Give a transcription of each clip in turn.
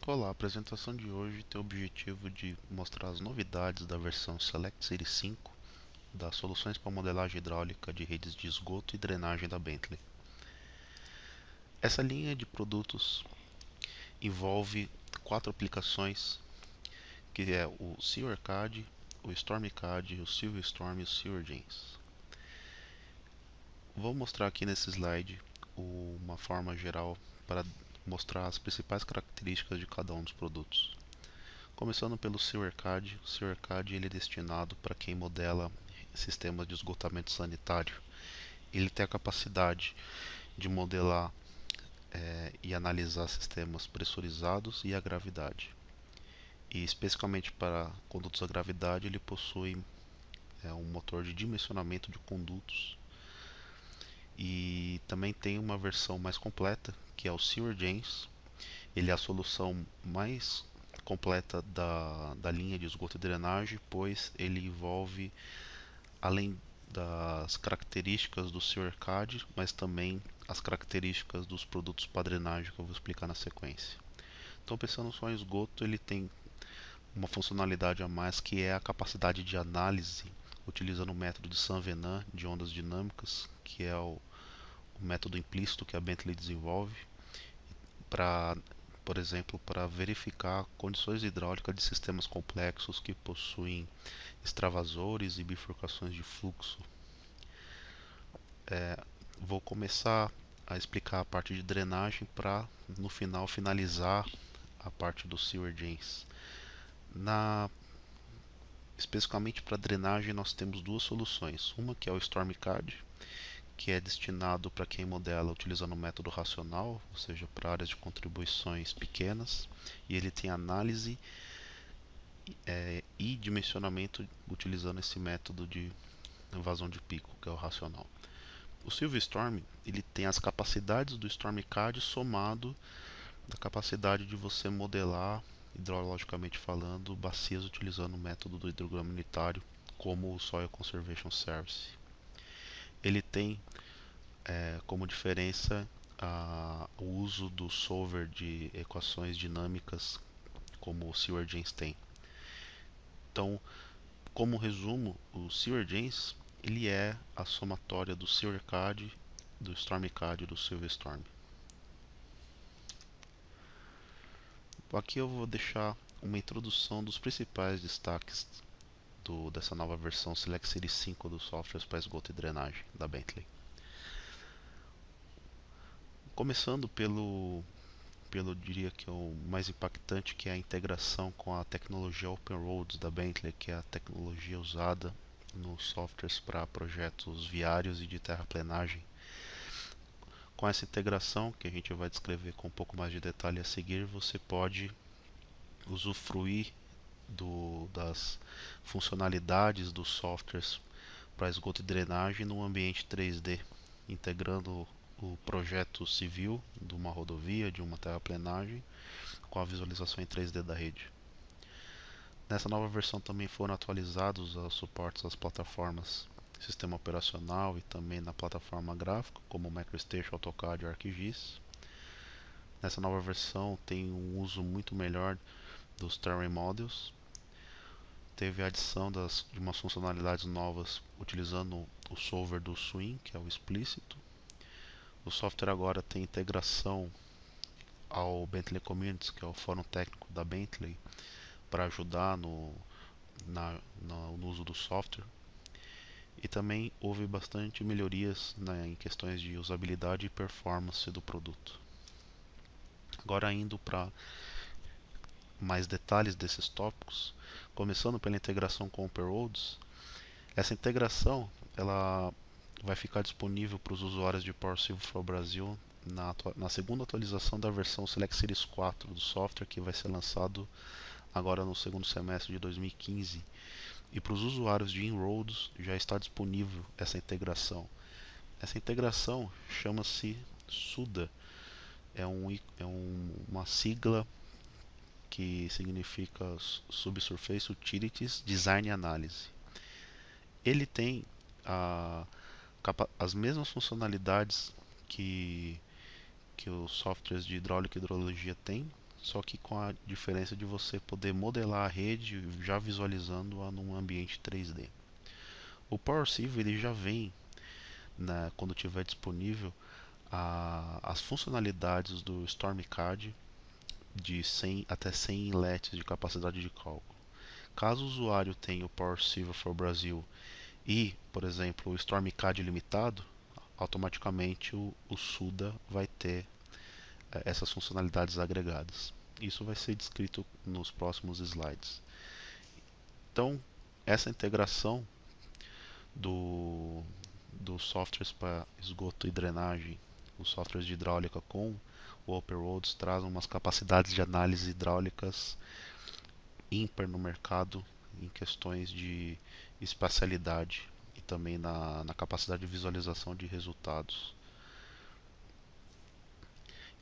Olá, a apresentação de hoje tem o objetivo de mostrar as novidades da versão Select Series 5 das soluções para modelagem hidráulica de redes de esgoto e drenagem da Bentley. Essa linha de produtos envolve 4 aplicações, que é o SewerCAD, o StormCAD, o SilverStorm e o SewerGens. Vou mostrar aqui nesse slide uma forma geral para mostrar as principais características de cada um dos produtos. Começando pelo SewerCAD. O SewerCAD ele é destinado para quem modela sistemas de esgotamento sanitário. Ele tem a capacidade de modelar e analisar sistemas pressurizados e a gravidade. E especificamente para condutos a gravidade, ele possui um motor de dimensionamento de condutos. E também tem uma versão mais completa, que é o SewerGens. Ele é a solução mais completa da linha de esgoto e drenagem, pois ele envolve, além das características do SewerCAD, mas também as características dos produtos para drenagem que eu vou explicar na sequência. Então, pensando só em esgoto, ele tem uma funcionalidade a mais, que é a capacidade de análise utilizando o método de Saint-Venant de ondas dinâmicas, que é o método implícito que a Bentley desenvolve para, por exemplo, para verificar condições hidráulicas de sistemas complexos que possuem extravasores e bifurcações de fluxo. Vou começar a explicar a parte de drenagem para, no final, finalizar a parte do SewerGens. Especificamente para drenagem, nós temos duas soluções. Uma que é o StormCAD, que é destinado para quem modela utilizando o método racional, ou seja, para áreas de contribuições pequenas, e ele tem análise e dimensionamento utilizando esse método de vazão de pico, que é o racional. O SilverStorm ele tem as capacidades do StormCAD somado da capacidade de você modelar, hidrologicamente falando, bacias utilizando o método do hidrograma unitário, como o Soil Conservation Service. Ele tem como diferença o uso do solver de equações dinâmicas, como o SewerGens tem. Então, como resumo, o SewerGens ele é a somatória do SewerCAD, do StormCAD e do SilverStorm. Aqui eu vou deixar uma introdução dos principais destaques dessa nova versão Select Series 5 dos softwares para esgoto e drenagem da Bentley. Começando eu diria que é o mais impactante, que é a integração com a tecnologia Open Roads da Bentley, que é a tecnologia usada nos softwares para projetos viários e de terraplenagem. Com essa integração, que a gente vai descrever com um pouco mais de detalhe a seguir, você pode usufruir das funcionalidades dos softwares para esgoto e drenagem num ambiente 3D, integrando o projeto civil de uma rodovia, de uma terraplenagem, com a visualização em 3D da rede. Nessa nova versão também foram atualizados os suportes às plataformas sistema operacional e também na plataforma gráfica, como o MicroStation, AutoCAD e ArcGIS. Nessa nova versão tem um uso muito melhor dos Terrain Models. Teve a adição de umas funcionalidades novas utilizando o solver do Swing, que é o explícito. O software agora tem integração ao Bentley Communities, que é o fórum técnico da Bentley, para ajudar no uso do software. E também houve bastante melhorias em questões de usabilidade e performance do produto. Agora indo para mais detalhes desses tópicos, começando pela integração com Open Roads. Essa integração ela vai ficar disponível para os usuários de PowerCivil for Brasil na segunda atualização da versão Select Series 4 do software, que vai ser lançado agora no segundo semestre de 2015. E para os usuários de In-Roads já está disponível essa integração. Essa integração chama-se SUDA, uma sigla que significa Subsurface Utilities Design Analysis. Ele tem as mesmas funcionalidades que os softwares de hidráulica e hidrologia têm, só que com a diferença de você poder modelar a rede já visualizando-a num ambiente 3D. O PowerSieve ele já vem, né, quando estiver disponível, as funcionalidades do StormCAD de 100 até 100 LETs de capacidade de cálculo. Caso o usuário tenha o PowerSieve for Brasil e, por exemplo, o StormCAD limitado, automaticamente o SUDA vai ter essas funcionalidades agregadas. Isso vai ser descrito nos próximos slides. Então, essa integração dos softwares para esgoto e drenagem, os softwares de hidráulica com o OpenRoads traz umas capacidades de análise hidráulicas ímpar no mercado em questões de espacialidade e também na capacidade de visualização de resultados.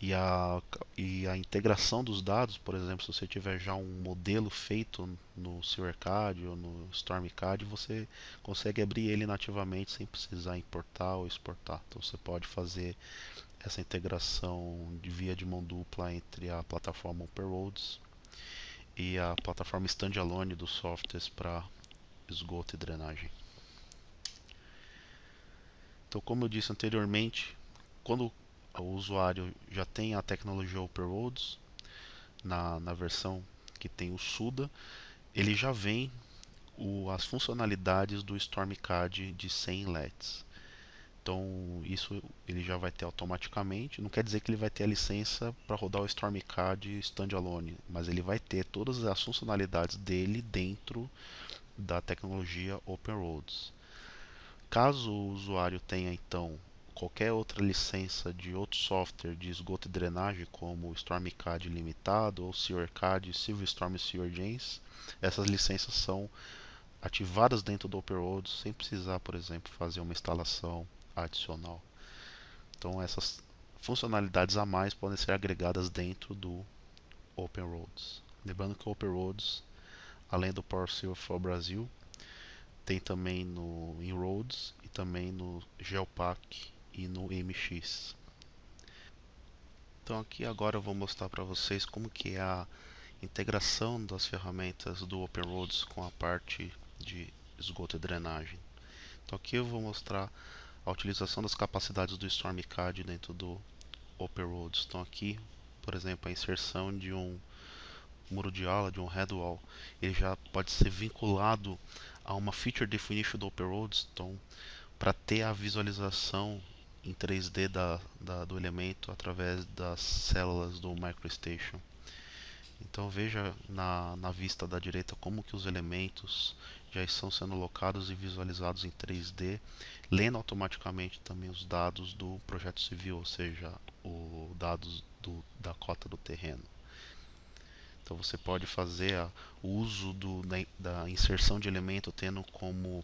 E a integração dos dados, por exemplo, se você tiver já um modelo feito no SewerCAD ou no StormCAD, você consegue abrir ele nativamente sem precisar importar ou exportar. Então você pode fazer essa integração de via de mão dupla entre a plataforma OpenRoads e a plataforma standalone dos softwares para esgoto e drenagem. Então, como eu disse anteriormente, quando o usuário já tem a tecnologia OpenRoads na versão que tem o SUDA, ele já vem as funcionalidades do StormCAD de 100 LEDs. Então isso ele já vai ter automaticamente. Não quer dizer que ele vai ter a licença para rodar o StormCAD standalone, mas ele vai ter todas as funcionalidades dele dentro da tecnologia OpenRoads. Caso o usuário tenha então qualquer outra licença de outro software de esgoto e drenagem, como o StormCAD limitado ou SewerCAD, Silverstorm e SewerGens, essas licenças são ativadas dentro do OpenRoads sem precisar, por exemplo, fazer uma instalação adicional. Então essas funcionalidades a mais podem ser agregadas dentro do OpenRoads. Lembrando que o OpenRoads, além do PowerShield for Brasil, tem também no InRoads e também no Geopack e no MX. Então aqui agora eu vou mostrar para vocês como que é a integração das ferramentas do OpenRoads com a parte de esgoto e drenagem. Então aqui eu vou mostrar a utilização das capacidades do StormCAD dentro do OpenRoads. Então aqui, por exemplo, a inserção de um muro de ala, de um headwall, ele já pode ser vinculado a uma feature definition do OpenRoads. Então, para ter a visualização em 3D do elemento através das células do MicroStation. Então veja na vista da direita como que os elementos já estão sendo locados e visualizados em 3D, lendo automaticamente também os dados do projeto civil, ou seja, os dados da cota do terreno. Então você pode fazer o uso da inserção de elemento tendo como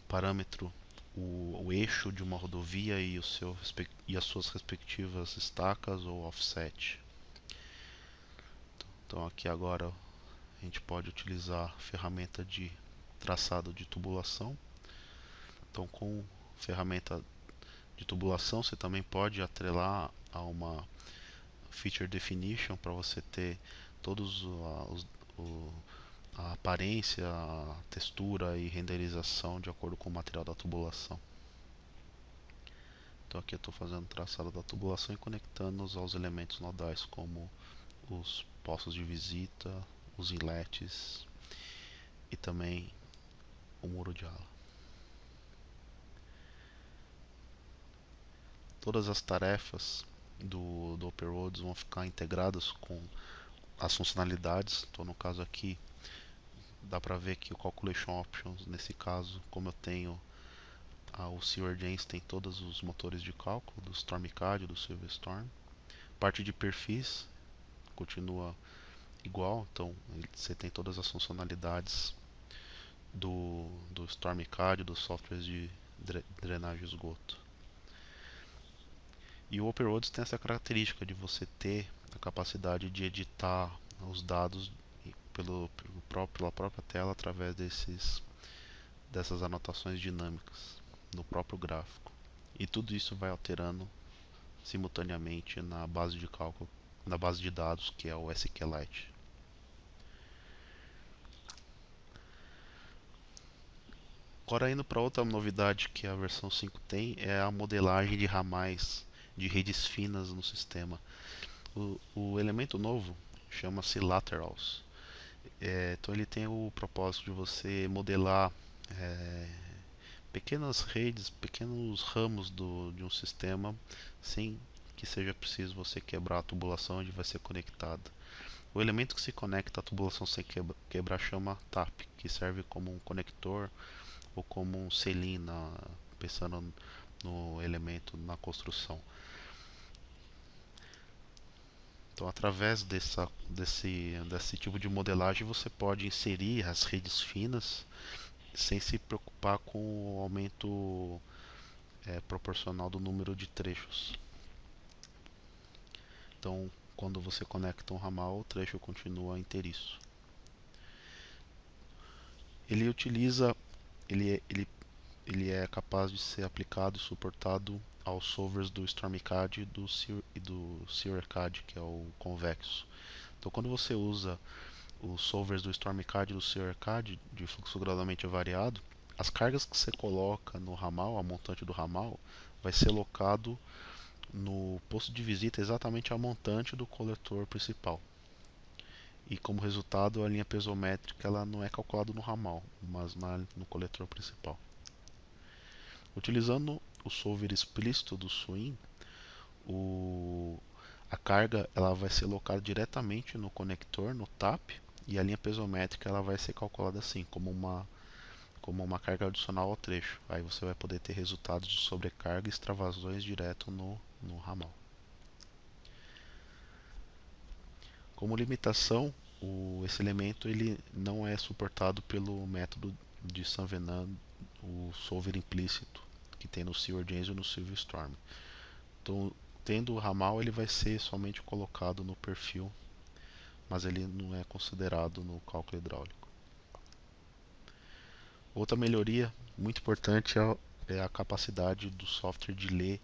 parâmetro o eixo de uma rodovia e as suas respectivas estacas ou offset. Então aqui agora a gente pode utilizar a ferramenta de traçado de tubulação. Então com ferramenta de tubulação você também pode atrelar a uma feature definition para você ter todos a aparência, a textura e renderização de acordo com o material da tubulação. Então aqui eu estou fazendo o traçado da tubulação e conectando-os aos elementos nodais, como os postos de visita, os inlets e também o muro de ala. Todas as tarefas do OpenRoads vão ficar integradas com as funcionalidades. Então no caso aqui dá para ver que o Calculation Options, nesse caso, como eu tenho o SewerGens, tem todos os motores de cálculo do StormCAD, do Silverstorm. Parte de perfis continua igual, então você tem todas as funcionalidades do StormCAD, dos softwares de drenagem e esgoto. E o OpenRoads tem essa característica de você ter a capacidade de editar os dados pela própria tela através dessas anotações dinâmicas no próprio gráfico. E tudo isso vai alterando simultaneamente na base de cálculo na base de dados, que é o SQLite. Agora indo para outra novidade que a versão 5 tem, é a modelagem de ramais de redes finas no sistema. O elemento novo chama-se Laterals. Então ele tem o propósito de você modelar é, pequenas redes, pequenos ramos de um sistema, sem que seja preciso você quebrar a tubulação onde vai ser conectada. O elemento que se conecta à tubulação sem quebrar chama TAP, que serve como um conector ou como um selim, pensando no elemento na construção. Então, através desse tipo de modelagem, você pode inserir as redes finas sem se preocupar com o aumento proporcional do número de trechos. Então, quando você conecta um ramal, o trecho continua inteiriço. Ele utiliza, ele é capaz de ser aplicado e suportado aos solvers do StormCAD e do SewerCAD, que é o convexo. Então, quando você usa os solvers do StormCAD e do SewerCAD de fluxo gradualmente variado, as cargas que você coloca no ramal, a montante do ramal, vai ser locado no posto de visita exatamente a montante do coletor principal. E como resultado, a linha pesométrica ela não é calculada no ramal, mas no coletor principal. Utilizando o solver explícito do Swing, a carga ela vai ser locada diretamente no conector, no TAP, e a linha pesométrica ela vai ser calculada assim, como uma carga adicional ao trecho. Aí você vai poder ter resultados de sobrecarga e extravasões direto no ramal. Como limitação, esse elemento ele não é suportado pelo método de Saint Venant, o solver implícito que tem no SewerGens e no SilverStorm. Então, tendo o ramal, ele vai ser somente colocado no perfil, mas ele não é considerado no cálculo hidráulico. Outra melhoria muito importante é a capacidade do software de ler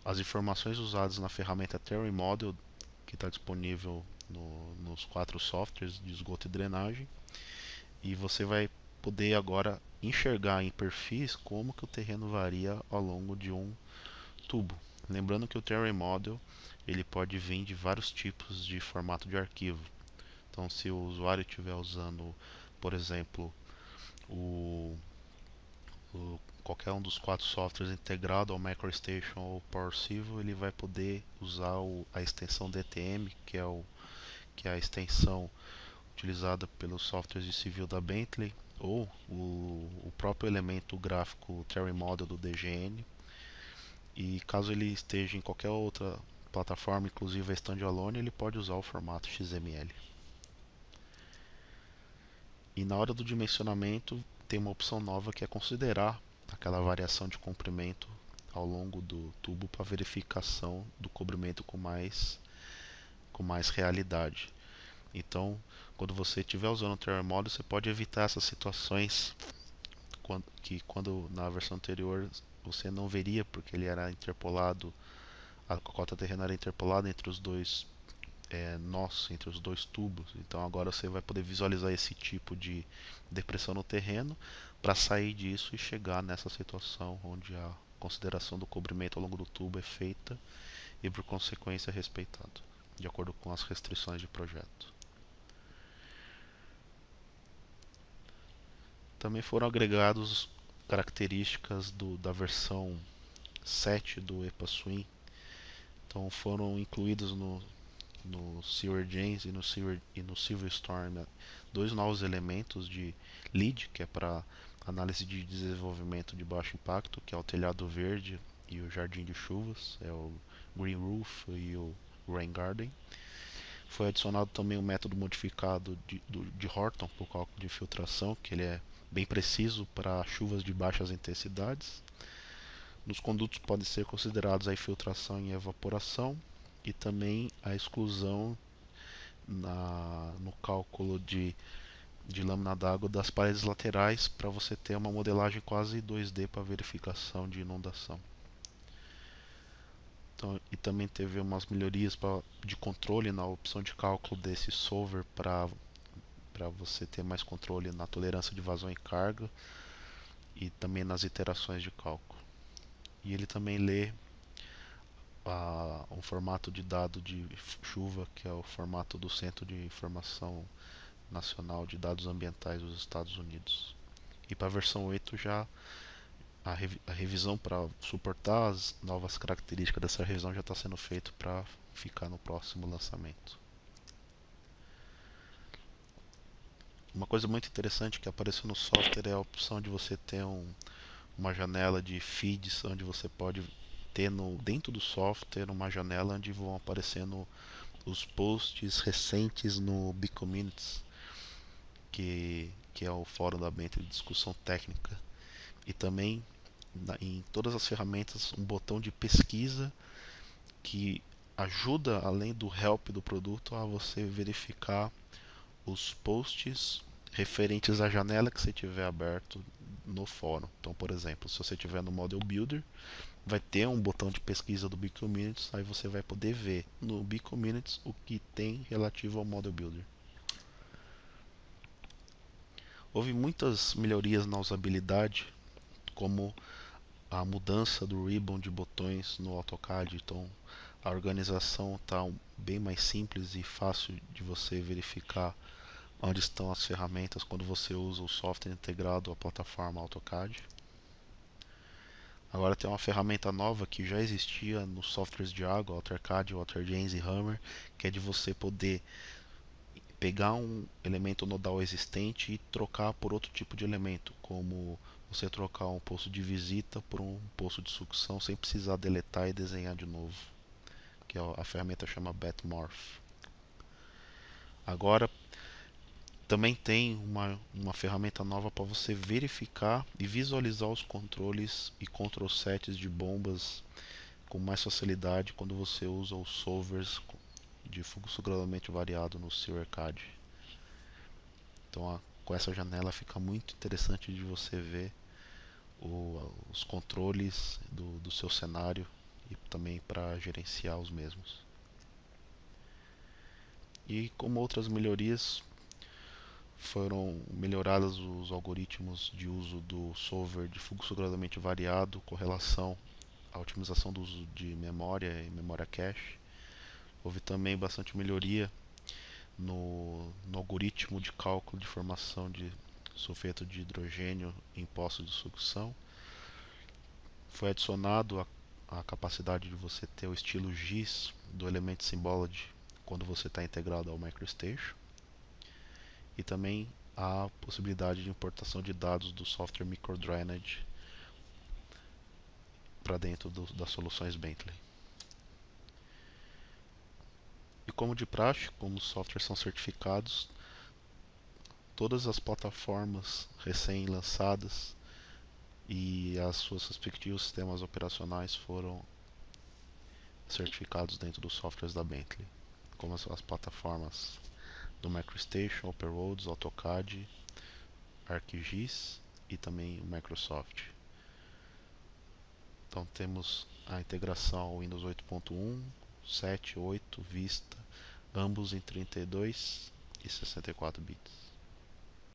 as informações usadas na ferramenta Terry Model, que está disponível nos 4 softwares de esgoto e drenagem, e você vai poder agora enxergar em perfis como que o terreno varia ao longo de um tubo. Lembrando que o Terry Model ele pode vir de vários tipos de formato de arquivo. Então, se o usuário estiver usando, por exemplo, o, qualquer um dos 4 softwares integrado ao MicroStation ou PowerCivil, ele vai poder usar a extensão DTM, que é a extensão utilizada pelos softwares de civil da Bentley, ou o próprio elemento gráfico Terry Model do DGN. E caso ele esteja em qualquer outra plataforma, inclusive a standalone, ele pode usar o formato XML. E na hora do dimensionamento tem uma opção nova que é considerar aquela variação de comprimento ao longo do tubo para verificação do cobrimento com mais realidade. Então, quando você estiver usando o Terry Model, você pode evitar essas situações quando na versão anterior você não veria, porque ele era interpolado, a cota terrena era interpolada entre os dois nós, entre os dois tubos. Então agora você vai poder visualizar esse tipo de depressão no terreno para sair disso e chegar nessa situação onde a consideração do cobrimento ao longo do tubo é feita e por consequência é respeitado, de acordo com as restrições de projeto. Também foram agregados características da versão 7 do EPA-Swing. Então foram incluídos no SewerGens e no SilverStorm dois novos elementos de LEED, que é para análise de desenvolvimento de baixo impacto, que é o telhado verde e o jardim de chuvas, é o Green Roof e o Rain Garden. Foi adicionado também um método modificado de Horton para o cálculo de infiltração, que ele é bem preciso para chuvas de baixas intensidades. Nos condutos pode ser considerados a infiltração e evaporação e também a exclusão no cálculo de lâmina d'água das paredes laterais para você ter uma modelagem quase 2D para verificação de inundação. Então, e também teve umas melhorias de controle na opção de cálculo desse solver para você ter mais controle na tolerância de vazão e carga e também nas iterações de cálculo. E ele também lê um formato de dado de chuva, que é o formato do Centro de Informação Nacional de Dados Ambientais dos Estados Unidos. E para a versão 8 já a revisão para suportar as novas características dessa revisão já está sendo feito para ficar no próximo lançamento. Uma coisa muito interessante que apareceu no software é a opção de você ter uma janela de feeds, onde você pode ter dentro do software uma janela onde vão aparecendo os posts recentes no Bcommunities, que é o fórum da Bentley de discussão técnica. E também em todas as ferramentas um botão de pesquisa que ajuda, além do help do produto, a você verificar os posts referentes à janela que você tiver aberto no fórum. Então, por exemplo, se você tiver no Model Builder, vai ter um botão de pesquisa do Bcommunities, aí você vai poder ver no Bcommunities o que tem relativo ao Model Builder. Houve muitas melhorias na usabilidade, como a mudança do ribbon de botões no AutoCAD. Então a organização está bem mais simples e fácil de você verificar onde estão as ferramentas quando você usa o software integrado à plataforma AutoCAD. Agora tem uma ferramenta nova que já existia nos softwares de água, AutoCAD, WaterJanes e Hammer, que é de você poder pegar um elemento nodal existente e trocar por outro tipo de elemento, como você trocar um poço de visita por um poço de sucção sem precisar deletar e desenhar de novo, que a ferramenta chama Batmorph. Agora também tem uma ferramenta nova para você verificar e visualizar os controles e control sets de bombas com mais facilidade quando você usa os solvers de fluxo gradualmente variado no seu ArcAD. Então com essa janela fica muito interessante de você ver os controles do seu cenário e também para gerenciar os mesmos. E como outras melhorias, foram melhorados os algoritmos de uso do solver de fluxo gradualmente variado com relação à otimização do uso de memória e memória cache. Houve também bastante melhoria no algoritmo de cálculo de formação de sulfeto de hidrogênio em poços de sucção. Foi adicionado a capacidade de você ter o estilo GIS do Element Symbology quando você está integrado ao MicroStation. E também a possibilidade de importação de dados do software MicroDrainage para dentro das soluções Bentley. E como de praxe, como os softwares são certificados, todas as plataformas recém-lançadas e as suas respectivos sistemas operacionais foram certificados dentro dos softwares da Bentley, como as plataformas do MicroStation, OpenRoads, AutoCAD, ArcGIS e também o Microsoft. Então temos a integração Windows 8.1, 7, 8, Vista, ambos em 32 e 64 bits.